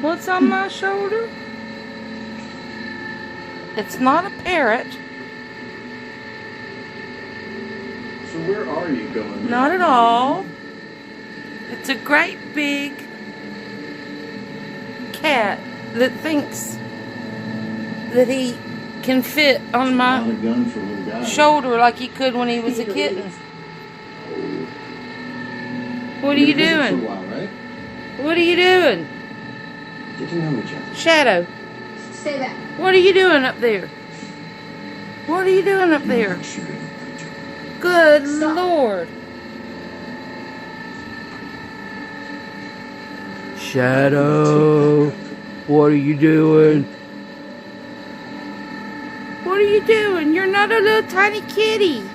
What's on my shoulder? It's not a parrot. So where are you going? Not at all. It's a great big cat that thinks that he can fit on my Not a gun for little guys. shoulder like he could when he was a kitten. What are you For a doing? while, right? What are you doing? Get to know each other. Shadow, Say that. what are you doing up there? What are you doing up there? Good Stop. Lord. Shadow, what are you doing? What are you doing? You're not a little tiny kitty.